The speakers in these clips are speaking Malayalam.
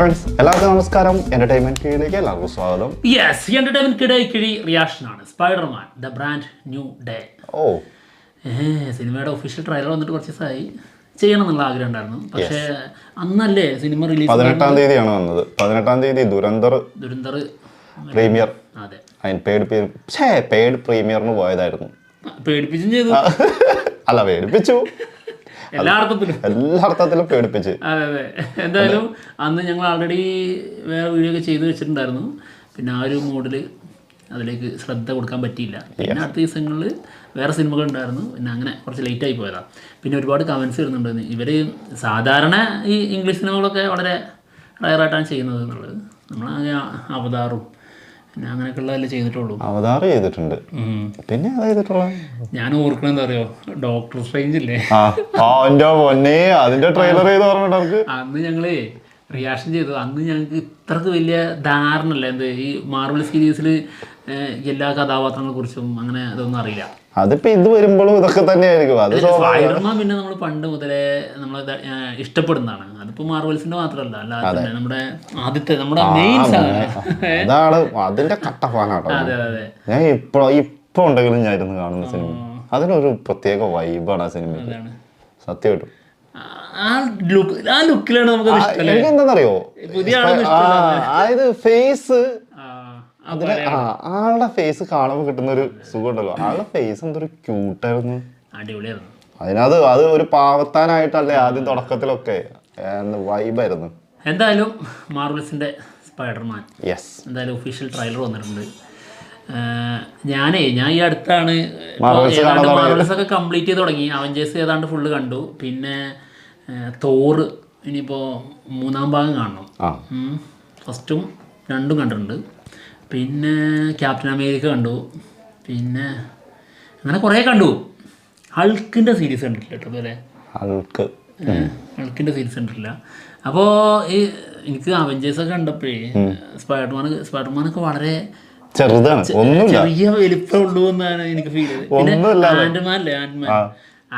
ഫ്രണ്ട്സ്, എല്ലാവർക്കും നമസ്കാരം. എന്റർടൈൻമെന്റ് കീഴിലേക്ക് എല്ലാവർക്കും സ്വാഗതം. യെസ്, എന്റർടൈൻമെന്റ് കിഴി റിയാക്ഷൻ ആണ് Spiderman the brand new day. Oh, സിനിമയുടെ ഒഫീഷ്യൽ ട്രailer വന്നിട്ട് കുറച്ച് ദിവസമായി. ചെയ്യണം എന്നുള്ള ആഗ്രഹം ഉണ്ടായിരുന്നു. പക്ഷേ അന്നല്ലേ സിനിമ റിലീസ് 18-ാം തീയതിയാണ് വന്നത്. 18-ാം തീയതി ദുരന്തർ പ്രീമിയർ. അതെ, പെയ്ഡ് പ്രീമിയറിന് പോയതായിരുന്നു. പേടിപ്പിച്ചും ചെയ്തു. അല്ല, പേടിപ്പിച്ചു, എല്ലാ അർത്ഥത്തിലും പേടിപ്പിച്ച്. അതെ അതെ. എന്തായാലും അന്ന് ഞങ്ങൾ ആൾറെഡി വേറെ വീഡിയോ ഒക്കെ ചെയ്ത് വെച്ചിട്ടുണ്ടായിരുന്നു. പിന്നെ ആ ഒരു മോഡിൽ അതിലേക്ക് ശ്രദ്ധ കൊടുക്കാൻ പറ്റിയില്ല. പിന്നെ അടുത്ത ദിവസങ്ങളിൽ വേറെ സിനിമകൾ ഉണ്ടായിരുന്നു. പിന്നെ അങ്ങനെ കുറച്ച് ലേറ്റായി പോയതാണ്. പിന്നെ ഒരുപാട് കമൻസ് വരുന്നുണ്ട്, ഇവർ സാധാരണ ഈ ഇംഗ്ലീഷ് സിനിമകളൊക്കെ വളരെ റയറായിട്ടാണ് ചെയ്യുന്നത് എന്നുള്ളത്. നമ്മളങ്ങനെ അവതാറും പിന്നെ അങ്ങനെയൊക്കെയുള്ളതല്ലേ ചെയ്തിട്ടുള്ളൂ. അവതാർ ചെയ്തിട്ടുണ്ട്. പിന്നെ ഞാൻ ഓർക്കണ എന്താ അറിയോ, ഡോക്ടർ സ്ട്രേഞ്ച് ഇല്ലേ, അതിന്റെ ട്രെയിലർ ചെയ്ത് ഓർമ്മ. അന്ന് ഞങ്ങള് റിയാക്ഷൻ ചെയ്തു. അന്ന് ഞങ്ങൾക്ക് ഇത്രക്ക് വലിയ ധാരണല്ല എന്ത് ഈ മാർവൽ സീരീസിൽ എല്ലാ കഥാപാത്രങ്ങളെ കുറിച്ചും അങ്ങനെ ഇതൊന്നും അറിയില്ല. അതിപ്പോ ഇത് വരുമ്പോഴും ഇതൊക്കെ തന്നെയായിരിക്കും. സ്പൈഡർമാൻ പിന്നെ നമ്മൾ പണ്ട് മുതലേ നമ്മൾ ഇഷ്ടപ്പെടുന്നതാണ്. അതിപ്പോ മാർവൽസിന്റെ മാത്രമല്ല, അല്ലാതെ നമ്മുടെ ആദ്യത്തെ നമ്മുടെ മെയിൻ അതാണ് അതിന്റെ കട്ടഫാനാട്ടോ. അതെ അതെ. ഞാൻ ഇപ്പൊ ഉണ്ടെങ്കിലും ഞാൻ ഇരുന്ന് കാണുന്ന സിനിമ അതിനൊരു പ്രത്യേക വൈബാണ് ആ സിനിമ. സത്യമായിട്ടും ആ ലുക്കിലാണ് നമുക്ക് എനിക്ക് എന്താണെന്നറിയോ, അതായത് ഫേസ്, ആളുടെ ഫേസ് കാണുമ്പോൾ കിട്ടുന്ന ഒരു സുഖം ഉണ്ടല്ലോ. ആളുടെ ഫേസ് എന്തൊരു ക്യൂട്ടായിരുന്നു, അടിപൊളിയായിരുന്നു. അതിനകത്ത് അത് ഒരു പാവത്താനായിട്ടല്ലേ ആദ്യം തുടക്കത്തിലൊക്കെ വൈബായിരുന്നു. എന്തായാലും മാർവൽസിന്റെ സ്പൈഡർമാൻ എന്തായാലും ഒഫീഷ്യൽ ട്രailer വന്നിട്ടുണ്ട്. ഞാൻ ഈ അടുത്താണ് മാർവൽസ് ഒക്കെ കംപ്ലീറ്റ് ചെയ്ത് തുടങ്ങി. അവഞ്ചേഴ്സ് ഏതാണ്ട് ഫുള്ള് കണ്ടു. പിന്നെ തോറ് ഇനിയിപ്പോൾ 3-ാം ഭാഗം കാണണം. ഫസ്റ്റും 2ഉം കണ്ടിട്ടുണ്ട്. പിന്നെ ക്യാപ്റ്റൻ അമേരിക്ക കണ്ടു. പിന്നെ അങ്ങനെ കുറേ കണ്ടു. ഹൾക്കിൻ്റെ സീരീസ് കണ്ടിട്ടില്ല കേട്ടോ ഇതുവരെ. ഹൾക്കിൻ്റെ സീരീസ് കണ്ടിട്ടില്ല. അപ്പോൾ ഈ എനിക്ക് അവഞ്ചേഴ്സൊക്കെ കണ്ടപ്പോഴേ സ്പൈഡർമാനൊക്കെ വളരെ ചെറുതാണ്, ചെറിയ വലിപ്പമുള്ളൂ എന്നാണ് എനിക്ക് ഫീൽ ചെയ്തത്. പിന്നെ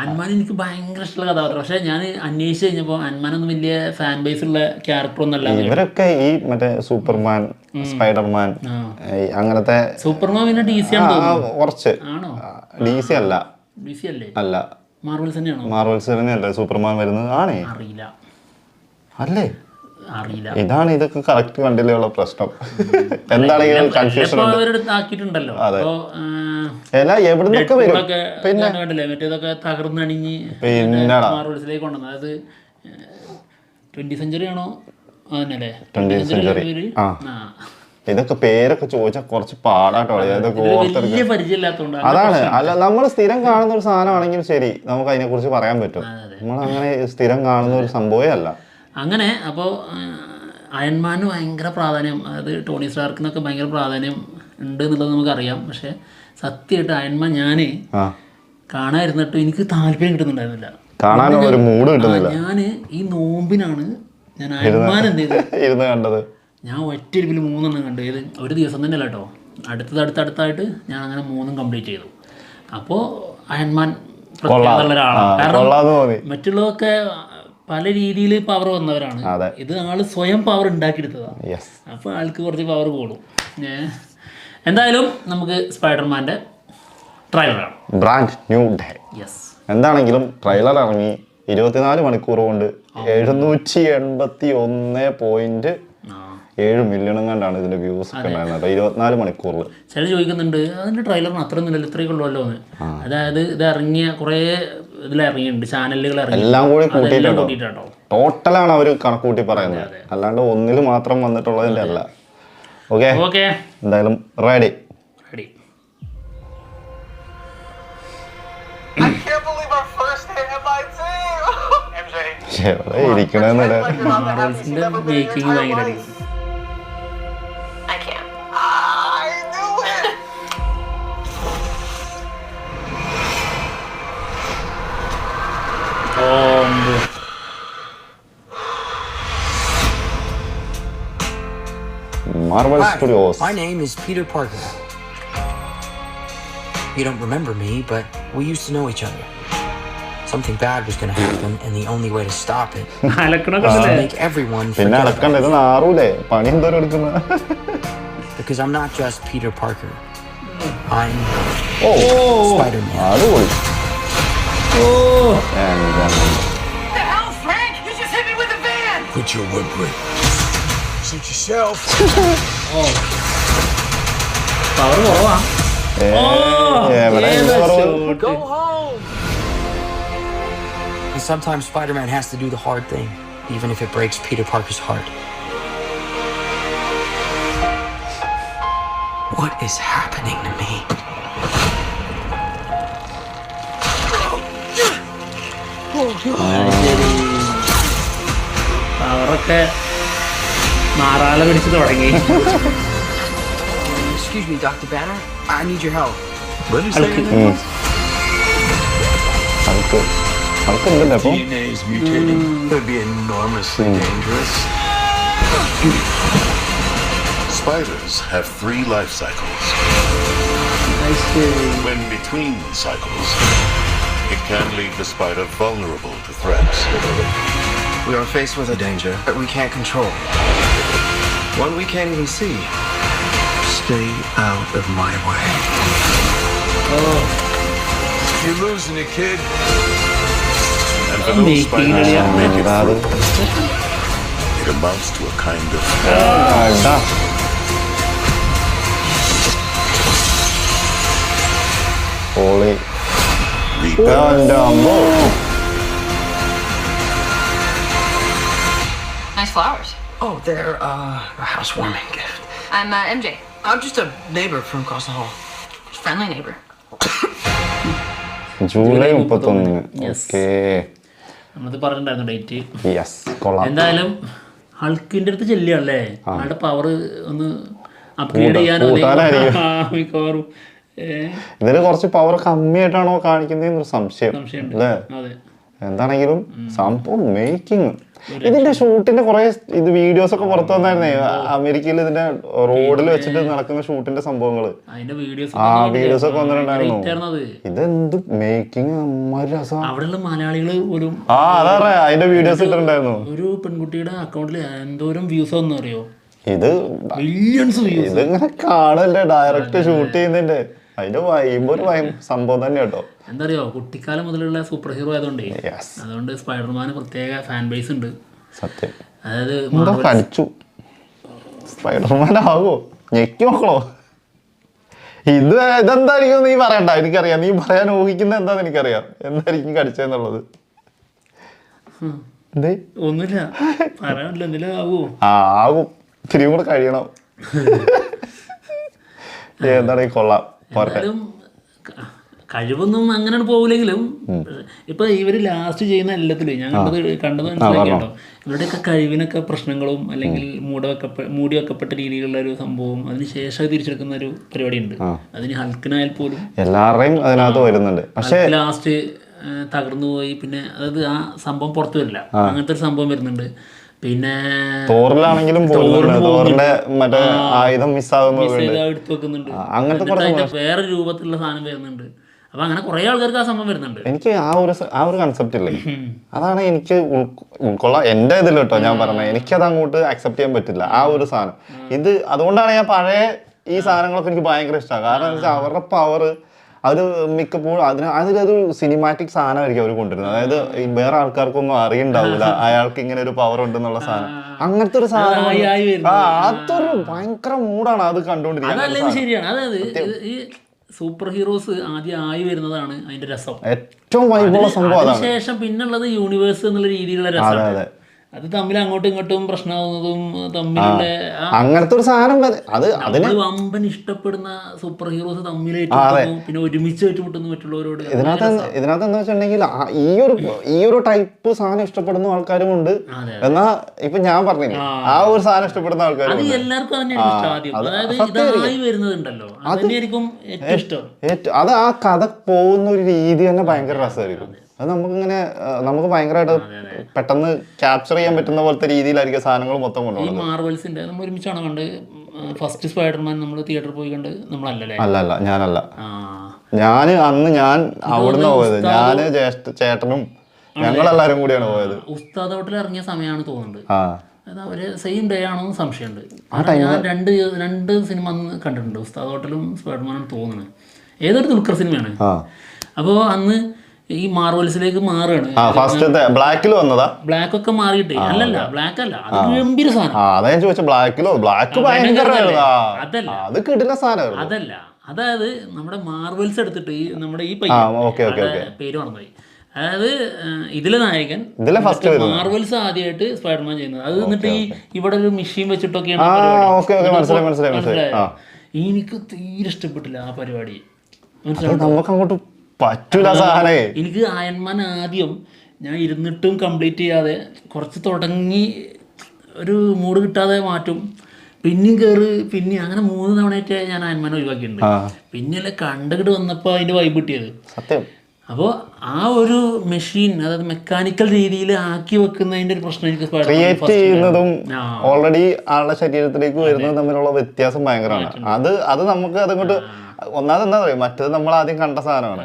ആൻമാൻ എനിക്ക് ഭയങ്കര ഇഷ്ടമുള്ള കഥാപാത്രം. പക്ഷെ ഞാൻ അന്വേഷിച്ച് കഴിഞ്ഞപ്പോൾ ആൻമാനൊന്നും വലിയ ഫാൻ ബേസ് ഉള്ള ക്യാരക്ടർ ഒന്നല്ല. ഇവരൊക്കെ ഈ മറ്റേ സൂപ്പർമാൻ, സ്പൈഡർമാൻ അങ്ങനത്തെ. സൂപ്പർമാൻ പിന്നെ DC ആണ് കുറച്ച്. ആണോ? DC അല്ല. DC അല്ലേ? അല്ല, മാർവൽസ് തന്നെയാണോ? മാർവൽസ് തന്നെയല്ലേ സൂപ്പർമാൻ വരുന്നത്? ആണേ, അറിയില്ല. അല്ലേ? അറിയില്ല. ഇതാണ് ഇതൊക്കെ കറക്റ്റ് കണ്ടില്ലുള്ള പ്രശ്നം. എന്താണെങ്കിലും കൺഫ്യൂഷൻ ആക്കിയിട്ടുണ്ടല്ലോ. എവിടുന്നൊക്കെ വരും. പിന്നെ മറ്റേതൊക്കെ തകർന്നണിഞ്ഞ് മാർവൽസിലേക്ക് കൊണ്ടുവന്നത്. അതായത് 20th സെഞ്ചുറി ആണോ? അതന്നെയല്ലേ 20th സെഞ്ചുറി. ഇതൊക്കെ പേരൊക്കെ ചോദിച്ചാൽ കുറച്ച് പാടാട്ടോ. അതാണ്. അല്ല, നമ്മൾ സ്ഥിരം കാണുന്ന ഒരു സാധനമാണെങ്കിൽ ശരി, നമുക്ക് അതിനെ കുറിച്ച് പറയാൻ പറ്റും. നമ്മൾ അങ്ങനെ സ്ഥിരം കാണുന്ന ഒരു സംഭവമേ അല്ല. അങ്ങനെ അപ്പോൾ അയൺമാന് ഭയങ്കര പ്രാധാന്യം, അതായത് ടോണി സ്റ്റാർക്കിനൊക്കെ ഭയങ്കര പ്രാധാന്യം ഉണ്ട് എന്നുള്ളത് നമുക്കറിയാം. പക്ഷെ സത്യമായിട്ട് അയൺമാൻ ഞാൻ കാണാതിരുന്നിട്ട് എനിക്ക് താല്പര്യം കിട്ടുന്നുണ്ടായിരുന്നില്ല. ഞാൻ ഈ നോമ്പിനാണ് ഞാൻ അയൺമാൻ എന്ത് ചെയ്തത് കണ്ടത്. ഞാൻ ഒറ്റയിരിപ്പിൽ 3 കണ്ടു. ഇത് ഒരു ദിവസം തന്നെ അല്ല കേട്ടോ, അടുത്തടുത്തായിട്ട് ഞാൻ അങ്ങനെ 3 കംപ്ലീറ്റ് ചെയ്തു. അപ്പോൾ അയൺമാൻ പ്രത്യേകത ഒരാളാണ്. കാരണം മറ്റുള്ളതൊക്കെ പല രീതിയിൽ പവർ വന്നവരാണ്. ഇത് ആള് സ്വയം പവർ ഉണ്ടാക്കിയെടുത്തതാണ്. അപ്പോൾ ആൾക്ക് കുറച്ച് പവർ കൂടും. എന്തായാലും നമുക്ക് സ്പൈഡർമാൻ്റെ ട്രailer ബ്രാൻഡ് ന്യൂ ഡേ. എന്താണെങ്കിലും ട്രെയിലർ ഇറങ്ങി 24 മണിക്കൂർ കൊണ്ട് 781.7 മില്യൺ കണ്ടാണ് ഇതിന്റെ വ്യൂസ് ഒക്കെ ഉണ്ടായിരുന്നത് 24 മണിക്കൂറിൽ. ചില ചോദിക്കുന്നുണ്ട് അതിന്റെ ട്രെയിലറിന് അത്ര ഒന്നുമില്ല, ഇത്രയൊക്കെ ഉള്ളല്ലോ എന്ന്. അതായത് ഇത് ഇറങ്ങിയ കുറേ ഇതിലിറങ്ങിയിട്ടുണ്ട്, ചാനലുകൾ എല്ലാം കൂടി കൂട്ടിയിട്ടോ. ടോട്ടലാണ് അവർ കണക്കൂട്ടി പറയുന്നത്, അല്ലാണ്ട് ഒന്നിൽ മാത്രം വന്നിട്ടുള്ളതിന്റെ അല്ല. ഓക്കെ, എന്തായാലും ready. ഇരിക്കണെന്നില്ല. Marvel Studios. My name is Peter Parker. You don't remember me, but we used to know each other. something bad was going to happen, and the only way to stop it അലക്കണൊക്കെ was to ഉണ്ടല്ലേ? make everyone പിന്നെ forget അടക്കണ്ട, about ഇത് നാറൂലേ, പണി എന്തോരം എടുക്കുന്ന. it. Because I'm not just Peter Parker. I'm oh Spider-Man. അത് പോയി. ഓ The hell, Frank? You just hit me with a van! Quit your whimpering. Suit yourself. Power കുറവാ. എവിടെ ഏതാ കുറവ്? shot? Go home! And sometimes Spider-Man has to do the hard thing, even if it breaks Peter Parker's heart. What is happening to me? പവറൊക്കെ മാറാല പിടിച്ച് തുടങ്ങി. Excuse me, Dr. Banner. I need your help. അവർക്കുണ്ടല്ലേ അപ്പൊ? DNA is mutating. Could be enormously dangerous. Spiders have 3 life cycles. When between cycles, it can leave the spider vulnerable to threats. We are faced with a danger that we can't control. One we can't even see. Stay out of my way. You're losing it, kid. And for those spiders who make it അത് through, it amounts to a kind of അതാ. പൊളി. rebirth. എൻ്റെ അമ്മോ. Nice flowers. Oh, they're a housewarming gift. I'm MJ. I'm just a neighbor from across the hall. Friendly neighbor. July 31. Yes. Okay. നമ്മളത് പറഞ്ഞിട്ടുണ്ടായിരുന്നു ഡേറ്റ്. യെസ്, കൊള്ളാം. എന്തായാലും ഹൾക്കിന്റെ അടുത്ത് ചെല്ലുകയല്ലേ, ആളുടെ പവർ ഒന്ന് അപ്ഗ്രേഡ് ചെയ്യാനോ കൂട്ടാനായിരിക്കും. മിക്കവാറും ഇതിന് കുറച്ച് പവർ കമ്മിയായിട്ടാണോ കാണിക്കുന്നതെന്നൊരു സംശയം സംശയമുണ്ട്. അല്ലേ? അതെ, എന്താണെങ്കിലും സംഭവം മേക്കിംഗ്. ഇതിന്റെ ഷൂട്ടിന്റെ കുറെ ഇത് വീഡിയോസ് ഒക്കെ പുറത്തു വന്നായിരുന്നേ, അമേരിക്കയിൽ ഇതിന്റെ റോഡിൽ വെച്ചിട്ട് നടക്കുന്ന ഷൂട്ടിന്റെ സംഭവങ്ങള്, അതിന്റെ വീഡിയോസ് വീഡിയോസ് ഒക്കെ വന്നിട്ടുണ്ടായിരുന്നു. അത് ഇതെന്ത് മേക്കിംഗ്, രസം. അവിടെയുള്ള മലയാളികള് പോലും അതാ അതിന്റെ വീഡിയോസ് ഇട്ടിട്ടുണ്ടായിരുന്നു. ഒരു പെൺകുട്ടിയുടെ അക്കൗണ്ടിൽ എന്തോരം വ്യൂസ് ഒന്നും അറിയോ, ഇത് മില്യൺസ് വ്യൂസ്. ഇതിങ്ങനെ കാണല്ലേ ഡയറക്റ്റ് ഷൂട്ട് ചെയ്യുന്നതിന്റെ, അതിന്റെ വൈബ് ഒരു സംഭവം തന്നെ കേട്ടോ. എന്താ അറിയോ, കുട്ടിക്കാലം മുതലുള്ള സൂപ്പർ ഹീറോ ആയതുകൊണ്ടേ, അതുകൊണ്ട് സ്പൈഡർമാന് പ്രത്യേക ഫാൻ ബേസ് ഉണ്ട്. സത്യം. അതായത് എന്താ കളിച്ചു സ്പൈഡർമാൻ ആവോ, ഞെക്കി നോക്കണോ? ഇതെന്തായിരിക്കും നീ പറയണ്ട, എനിക്കറിയാം. നീ പറയാൻ ഊഹിക്കുന്ന എന്താന്ന് എനിക്കറിയാം, എന്തായിരിക്കും കടിച്ചെന്നുള്ളത്. എന്തേ? ഒന്നുമില്ല, പറയാനില്ല. എന്തെങ്കിലും ആവോ? ആകും, ഇത്തിരിയും കൂടെ കഴിയണം. എന്താണ് കൊള്ളാം. എന്തായാലും കഴിവൊന്നും അങ്ങനെ പോകില്ലെങ്കിലും ഇപ്പൊ ഇവര് ലാസ്റ്റ് ചെയ്യുന്ന എല്ലാത്തിലും ഞാൻ കണ്ടത് മനസ്സിലാക്കിയോ, ഇവരുടെയൊക്കെ കഴിവിനൊക്കെ പ്രശ്നങ്ങളും അല്ലെങ്കിൽ മൂടി വെക്കപ്പെട്ട രീതിയിലുള്ള ഒരു സംഭവം അതിനുശേഷം തിരിച്ചെടുക്കുന്ന ഒരു പരിപാടി ഉണ്ട്. അതിന് ഹൾക്കിനായാൽ പോലും എല്ലാവരുടെയും അതിനകത്ത് വരുന്നുണ്ട്. പക്ഷേ ലാസ്റ്റ് തകർന്നു പോയി, പിന്നെ അതായത് ആ സംഭവം പുറത്തു വരില്ല, അങ്ങനത്തെ ഒരു സംഭവം വരുന്നുണ്ട്. പിന്നെ തോറിലാണെങ്കിലും തോറിന്റെ മറ്റേ ആയുധം മിസ്സാകുന്നത് എടുത്തു വെക്കുന്നുണ്ട്, അങ്ങനത്തെ വേറെ രൂപത്തിലുള്ള സാധനം വരുന്നുണ്ട്. അപ്പൊ അങ്ങനെ കുറെ ആൾക്കാർക്ക് ആ സംഭവം വരുന്നുണ്ട്. എനിക്ക് ആ ഒരു കൺസെപ്റ്റ് ഇല്ലേ, അതാണ് എനിക്ക് ഉൾക്കൊള്ളാം. എന്റെ ഇതിൽ കേട്ടോ ഞാൻ പറഞ്ഞത്, എനിക്കത് അങ്ങോട്ട് അക്സെപ്റ്റ് ചെയ്യാൻ പറ്റില്ല ആ ഒരു സാധനം. ഇത് അതുകൊണ്ടാണ് ഞാൻ പഴയ ഈ സാധനങ്ങളൊക്കെ എനിക്ക് ഭയങ്കര ഇഷ്ടമാണ്. കാരണം എന്താ വെച്ചാൽ അവരുടെ പവർ അത് മിക്കപ്പോഴും അതിലൊരു സിനിമാറ്റിക് സാധനമായിരിക്കും അവർ കൊണ്ടുവരുന്നത്. അതായത് വേറെ ആൾക്കാർക്കൊന്നും അറിയണ്ടാവില്ല അയാൾക്ക് ഇങ്ങനെ ഒരു പവർ ഉണ്ടെന്നുള്ള സാധനം. അങ്ങനത്തെ ഒരു സാധനം അതൊരു ഭയങ്കര മൂടാണ് അത് കണ്ടുകൊണ്ടിരിക്കുന്നത്. ശരിയാണ്. അതായത് ഈ സൂപ്പർ ഹീറോസ് ആദ്യം ആയി വരുന്നതാണ് അതിന്റെ രസം, ഏറ്റവും വൈബുള്ള സംഭവം. അതിനുശേഷം പിന്നുള്ളത് യൂണിവേഴ്സ് എന്നുള്ള രീതിയിലുള്ള രസം. അത് തമ്മിൽ അങ്ങോട്ടും ഇങ്ങോട്ടും പ്രശ്നമാവുന്നതും തമ്മിലുള്ള അങ്ങനത്തെ ഒരു സാധനം അതിന് വമ്പൻ ഇഷ്ടപ്പെടുന്ന സൂപ്പർ ഹീറോസ് തമ്മിൽ പിന്നെ ഒരുമിച്ച് ഏറ്റുമുട്ടുന്നു മറ്റുള്ളവരോട്. ഇതിനകത്ത് എന്താ വെച്ചിട്ടുണ്ടെങ്കിൽ ഈ ഒരു ടൈപ്പ് സാധനം ഇഷ്ടപ്പെടുന്ന ആൾക്കാരും ഉണ്ട്. എന്നാ ഇപ്പൊ ഞാൻ പറഞ്ഞില്ലേ ആ ഒരു സാധനം ഇഷ്ടപ്പെടുന്ന ആൾക്കാരും അത് എല്ലാവർക്കും തന്നെയാണ് ഇഷ്ടം ആദ്യം. അതായത് ഇതായി വരുന്നതുണ്ടല്ലോ അതിനായിരിക്കും ഏറ്റവും ഇഷ്ടം. അത് ആ കഥ പോകുന്ന ഒരു രീതി തന്നെ ഭയങ്കര രസമായിരിക്കും. അത് നമുക്ക് ഭയങ്കരമായിട്ട് പെട്ടെന്ന് ക്യാപ്ചർ ചെയ്യാൻ പറ്റുന്ന പോലത്തെ രീതിയിലായിരിക്കും സാധനങ്ങൾ മൊത്തം കൊണ്ടുപോകുന്നത്. ഈ മാർവൽസിന്റെ നമ്മൾ ഒരുമിച്ചാണ് കണ്ട് ഫസ്റ്റ് സ്പൈഡർമാൻ നമ്മൾ തിയേറ്ററിൽ പോയി കണ്ട് നമ്മളല്ലേ? അല്ല ഞാനല്ല. ഞാൻ അവിടുന്ന് പോയത്. ഞാന് ചേട്ടനും ഞങ്ങളെല്ലാരും കൂടിയാണ് പോയത്. ഉസ്താദ് ഹോട്ടലിൽ ഇറങ്ങിയ സമയമാണ് തോന്നുന്നുണ്ട്. ആ അത് അവര് സെയിം ഡേ ആണോ എന്ന് സംശയമുണ്ട്. ഞാൻ രണ്ട് സിനിമ അന്ന് കണ്ടിട്ടുണ്ട്, ഉസ്താദ് ഹോട്ടലും സ്പൈഡർമാനും തോന്നുന്നത്. ഏതൊരു ദുൽഖർ സിനിമയാണ്. അപ്പോൾ അന്ന് ഈ മാർവൽസിലേക്ക് മാറുകയാണ്. ഫസ്റ്റത്തെ ബ്ലാക്കിൽ വന്നതാ. ബ്ലാക്ക് ഒക്കെ മാറിയിട്ടേ. അല്ലല്ല, ബ്ലാക്ക് അല്ല, അത് ഗംഭീര സാധനം. അതാ ഞാൻ ചോദിച്ച ബ്ലാക്ക് ഭയങ്കര അതല്ല, അത് കിടില സാധനം. അതല്ല, അതായത് നമ്മുടെ മാർവൽസ് എടുത്തിട്ട് നമ്മുടെ ഈ പേര് മറന്നുപോയി. അതായത് ഇതിലെ നായകൻ മാർവൽസ് ആദ്യമായിട്ട് സ്പൈഡർമാൻ ചെയ്യുന്നത്. അത് എന്നിട്ട് ഇവിടെ ഒരു മെഷീൻ വെച്ചിട്ടൊക്കെയാണ്. എനിക്ക് തീരെ ഇഷ്ടപ്പെട്ടില്ല ആ പരിപാടി. അങ്ങോട്ട് പറ്റൂല. എനിക്ക് അയൺമാൻ ആദ്യം ഞാൻ ഇരുന്നിട്ടും കംപ്ലീറ്റ് ചെയ്യാതെ കുറച്ച് തുടങ്ങി ഒരു മൂഡ് കിട്ടാതെ മാറ്റും, പിന്നെയും കയറി പിന്നെ അങ്ങനെ 3 തവണയായിട്ട് ഞാൻ അയൺമാൻ ഒഴിവാക്കിയിട്ടുണ്ട്. പിന്നെയല്ലേ കണ്ടുകിട്ട് വന്നപ്പോൾ അതിൻ്റെ വൈബ് കിട്ടിയത്. സത്യം. അപ്പോൾ ആ ഒരു മെഷീൻ, അതായത് മെക്കാനിക്കൽ രീതിയിൽ ആക്കി വെക്കുന്നതിന്റെ ഒരു പ്രശ്നം എനിക്ക് ക്രിയേറ്റ് ചെയ്യുന്നതും ഓൾറെഡി ആളുടെ ശരീരത്തിലേക്ക് വരുന്നതും തമ്മിലുള്ള വ്യത്യാസം ഭയങ്കരമാണ്. അത് നമുക്ക് അതങ്ങോട്ട് ഒന്നാമത് എന്താ പറയാ, മറ്റേത് നമ്മൾ ആദ്യം കണ്ട സാധനമാണ്.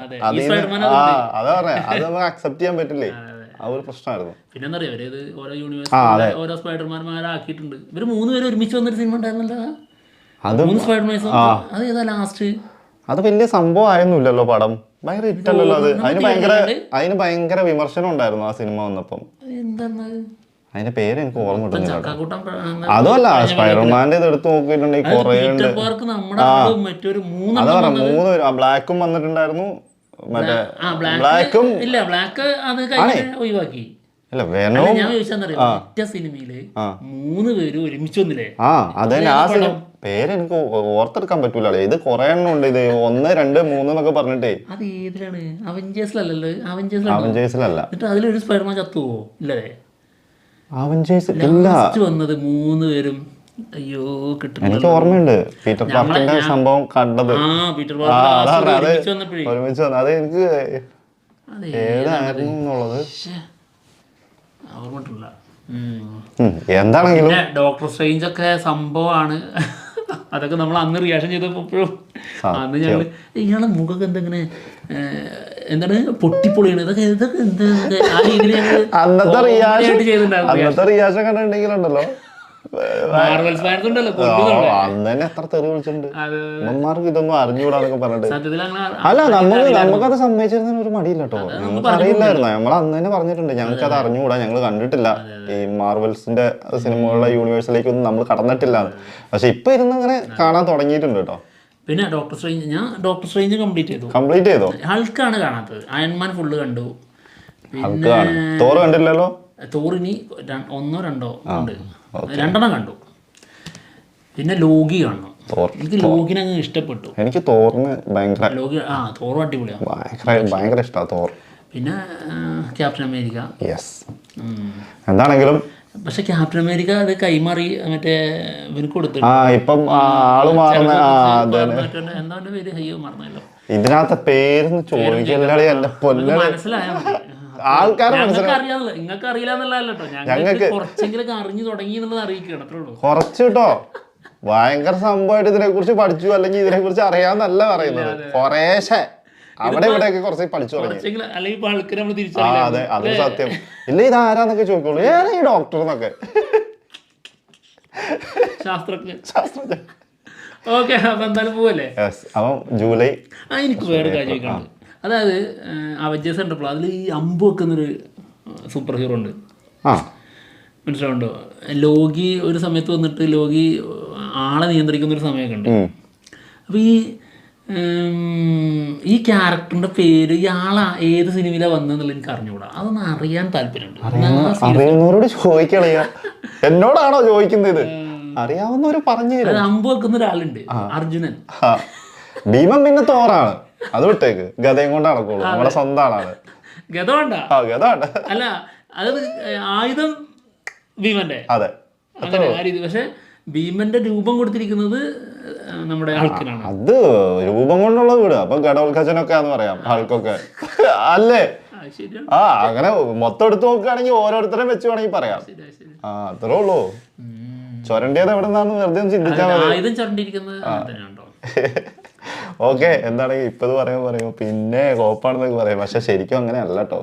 അതാ പറയാ, അത് നമുക്ക് അക്സെപ്റ്റ് ചെയ്യാൻ പറ്റില്ലേ, ആ ഒരു പ്രശ്നമായിരുന്നു. പിന്നെ എന്താ പറയാ, ഇത് ഓരോ യൂണിവേഴ്സിറ്റി ഓരോ സ്പൈഡർമാൻമാരാക്കിയിട്ടുണ്ട്. ഇവര് 3 പേര് ഒരുമിച്ച് വന്നൊരു സിനിമ ഉണ്ടായിരുന്നല്ലോ, 3 സ്പൈഡർമാൻസ്. അത് ഏതാ ലാസ്റ്റ്? അത് വലിയ സംഭവം ആയിരുന്നില്ലല്ലോ പടം, ഭയങ്കര ഹിറ്റല്ലല്ലോ അത്. അതിന് ഭയങ്കര വിമർശനം ഉണ്ടായിരുന്നു ആ സിനിമ വന്നപ്പം. അതിന്റെ പേര് എനിക്ക് ഓർമ്മ കിട്ടുന്നില്ല. അതുമല്ല, സ്പൈഡർമാന്റെ ഇത് എടുത്ത് നോക്കിയിട്ടുണ്ടെങ്കിൽ കുറേ ഉണ്ട്. അതാ പറയാ, 3 പേര്. ബ്ലാക്കും വന്നിട്ടുണ്ടായിരുന്നു, മറ്റേ ബ്ലാക്കും ഒഴിവാക്കി. അല്ല വേണോ ഞാൻ ചോദിച്ചാൽ സിനിമയില് 3 പേര് ഒരുമിച്ച് വന്നില്ലേ? അതന്നെ ആ സിനിമ പേര് എനിക്ക് ഓർത്തെടുക്കാൻ പറ്റൂലേ. ഇത് കുറെ എണ്ണം ഉണ്ട്. ഇത് 1, 2, 3 എന്നൊക്കെ പറഞ്ഞിട്ടേ. അത് ഏതിലാണ്? അവഞ്ചേഴ്സിലല്ലല്ലോ. അവഞ്ചേഴ്സിലല്ല. എന്നിട്ട് അതിലൊരു സ്പൈഡർമാൻ ചത്തുവോ? ഇല്ലേ, അവഞ്ചേഴ്സ് വന്നത് 3 പേരും. അയ്യോ, കിട്ടും. എനിക്ക് ഓർമ്മയുണ്ട് പീറ്റർ പാർക്കറിന്റെ സംഭവം കണ്ടത്. ഒരുമിച്ച് വന്നത്. അത് എനിക്ക് ഏതായിരുന്നു എന്നുള്ളത് ഓർമ്മയിട്ടില്ല. എന്താണെങ്കിലും ഡോക്ടർ സ്ട്രേഞ്ച് ഒക്കെ സംഭവമാണ്. അതൊക്കെ നമ്മൾ അന്ന് റിയാക്ഷൻ ചെയ്തപ്പോഴും അന്ന് ഞങ്ങൾ ഇയാളെ മുഖമൊക്കെ എന്തെങ്ങനെ എന്താണ് പൊട്ടിപ്പൊളിയാണ്, ഇതൊക്കെ എന്താ ആ രീതിയിൽ ഞങ്ങൾ അന്നത്തെ റിയാക്ഷൻ കണ്ടിട്ടുണ്ടെങ്കിലുണ്ടല്ലോ അന്ന് തന്നെ എത്ര തെറി വിളിച്ചിട്ടുണ്ട്. അമ്മമാർക്ക് ഇതൊന്നും അറിഞ്ഞുകൂടാന്നൊക്കെ പറഞ്ഞിട്ട്. അല്ല, നമുക്കത് സമ്മതിച്ചിരുന്ന ഒരു മടിയില്ല കേട്ടോ. ഞങ്ങൾക്ക് അറിയില്ലായിരുന്നു. നമ്മൾ അന്ന് തന്നെ പറഞ്ഞിട്ടുണ്ട് ഞങ്ങൾക്ക് അത് അറിഞ്ഞുകൂടാ, ഞങ്ങൾ കണ്ടിട്ടില്ല, ഈ മാർവൽസിന്റെ സിനിമകളുടെ യൂണിവേഴ്സിലേക്കൊന്നും നമ്മൾ കടന്നിട്ടില്ല. പക്ഷെ ഇപ്പൊ ഇരുന്ന് അങ്ങനെ കാണാൻ തുടങ്ങിയിട്ടുണ്ട് കേട്ടോ. പിന്നെ ഞാൻ ഡോക്ടർ സ്ട്രേഞ്ച് കംപ്ലീറ്റ് ചെയ്തോ? ഹൾക്കാണ് കാണാത്തത്. അയൺമാൻ ഫുള്ള് കണ്ടു. പിന്നെ തോർ കണ്ടില്ലല്ലോ. തോറിനി 1, 2 ഉണ്ട്, 2 കണ്ടു. പിന്നെ ലോഗി കാണണം. എനിക്ക് ലോഗിനെ അങ്ങ് ഇഷ്ടപ്പെട്ടു. എനിക്ക് തോറിന് ഭയങ്കര തോർ അടിപൊളിയാണ്, ഭയങ്കര ഇഷ്ടമാണ് തോർ. പിന്നെ ക്യാപ്റ്റൻ അമേരിക്ക. എന്താണെങ്കിലും പക്ഷെ ക്യാപ്റ്റൻ അമേരിക്ക അത് കൈമാറി മറ്റേ ഇവർക്ക് കൊടുത്തു. ഇപ്പം ആള് മാറുന്ന എന്താ പേര്? അയ്യോ, മറന്നല്ലോ. ഇതിനകത്തെ പേരൊന്ന് ചോദിക്കല്ലേ എന്റെ പൊന്നെ. മനസ്സിലായാ മതി. ആൾക്കാരെ നിങ്ങൾക്ക് അറിയില്ല എന്നുള്ളതല്ലോ, ഞങ്ങൾക്ക് കുറച്ചെങ്കിലും അറിഞ്ഞു തുടങ്ങി എന്നുള്ളത് അറിയിക്കണം, അത്രേ ഉള്ളൂ. കുറച്ച് കേട്ടോ, ഭയങ്കര സംഭവമായിട്ട് ഇതിനെ കുറിച്ച് പഠിച്ചു, അല്ലെങ്കിൽ ഇതിനെ കുറിച്ച് അറിയാന്നല്ല പറയുന്നത്. കുറേശ്ശെ അവിടെ ഇവിടെയൊക്കെ കുറച്ച് പഠിച്ചു തുടങ്ങി. അതെ, അത് സത്യം. ഇല്ല, ഇതാരാന്നൊക്കെ ചോദിക്കുള്ളൂ, ഏതാ ഈ ഡോക്ടർ എന്നൊക്കെ. ശാസ്ത്രജ്ഞൻ. ഓക്കെ, അപ്പൊ എന്തായാലും പോവല്ലേ. അപ്പം ജൂലൈ. എനിക്ക് വേറെ കാര്യം ചോദിക്കാനുണ്ട്. അതായത് അവഞ്ചേഴ്സ് ഉണ്ടപ്പോൾ അതിൽ ഈ അമ്പ് വെക്കുന്നൊരു സൂപ്പർ ഹീറോ ഉണ്ട്, മനസ്സിലാവുണ്ടോ? ലോഗി ഒരു സമയത്ത് വന്നിട്ട് ലോഗി ആളെ നിയന്ത്രിക്കുന്നൊരു സമയമൊക്കെ ഉണ്ട്. അപ്പോൾ ഈ ക്യാരക്ടറിൻ്റെ പേര് ഈ ആളെ ഏത് സിനിമയിലാണ് വന്നതെന്നുള്ള എനിക്ക് അറിഞ്ഞുകൂടാ. അതൊന്ന് അറിയാൻ താല്പര്യമുണ്ട്. അറിയുന്നവരോട് ചോദിക്കണേ, എന്നോടാണോ ചോദിക്കുന്നത്? അറിയാവുന്നവര് പറഞ്ഞു തരും. അമ്പ് വെക്കുന്ന ഒരാളുണ്ട്, അർജുനൻ. ഭീമൻ പിന്നെ തോറാണ്, അത് വിട്ടേക്ക്. ഗതയും കൊണ്ട് നടക്കുള്ളൂ, നമ്മുടെ സ്വന്തം ആളാണ്. ഗത വേണ്ട, അല്ല, അത് ആയുധം ഭീമന്റെ. അതെ, അങ്ങനെ ആ രീതി. പക്ഷെ ഭീമന്റെ രൂപം കൊടുത്തിരിക്കുന്നത് നമ്മുടെ ആൾക്കാരാണ്. അത് രൂപം കൊണ്ടുള്ള വീട്. അപ്പൊ ഗഡോൽഖജനൊക്കെ ആന്ന് പറയാം ആൾക്കൊക്കെ, അല്ലേ? അങ്ങനെ മൊത്തം എടുത്ത് നോക്കുകയാണെങ്കിൽ ഓരോരുത്തരെ വെച്ച് വേണമെങ്കിൽ പറയാം. അത്രേ ഉള്ളൂ. ചൊരണ്ടിയത് എവിടെ നിന്നാന്ന് വെറുതെ ഒന്ന് ചിന്തിച്ചാൽ മതി. ഓക്കെ എന്താണെങ്കിൽ ഇപ്പത് പറയുമ്പോ പിന്നെ കോപ്പാണെന്നൊക്കെ പറയും, പക്ഷെ ശരിക്കും അങ്ങനെ അല്ല കേട്ടോ.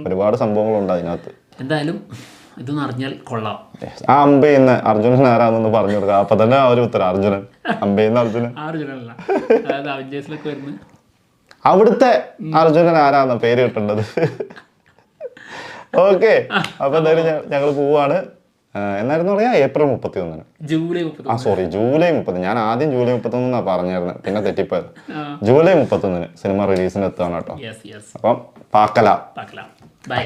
ഒരുപാട് സംഭവങ്ങളുണ്ട് അതിനകത്ത്. എന്തായാലും ഇതൊന്നും അറിഞ്ഞാൽ കൊള്ളാം. ആ അമ്പെയ്യുന്ന അർജുനൻ ആരാന്നൊന്ന് പറഞ്ഞു കൊടുക്കുക. അപ്പൊ തന്നെ ആ ഒരു ഉത്തരം അർജുനൻ, അമ്പെയ്യുന്ന അർജുനൻ. അർജുനല്ല, അതായത് അവഞ്ചേഴ്സിലൊക്കെ വരുന്നത് അവിടുത്തെ അർജുനൻ ആരാന്ന പേര് കിട്ടേണ്ടത്. ഓക്കെ, അപ്പൊ എന്തായാലും ഞങ്ങൾ പോവാണ്. എന്നായിരുന്നു പറയാ, ഏപ്രിൽ 31. ജൂലൈ 30. Sorry, July 30. ഞാൻ ആദ്യം ജൂലൈ 31 പറഞ്ഞായിരുന്നു, പിന്നെ തെറ്റിപ്പോയത്. ജൂലൈ 31 സിനിമ റിലീസിന് എത്തുകയാണ് കേട്ടോ. അപ്പം പാക്കല. ബൈ.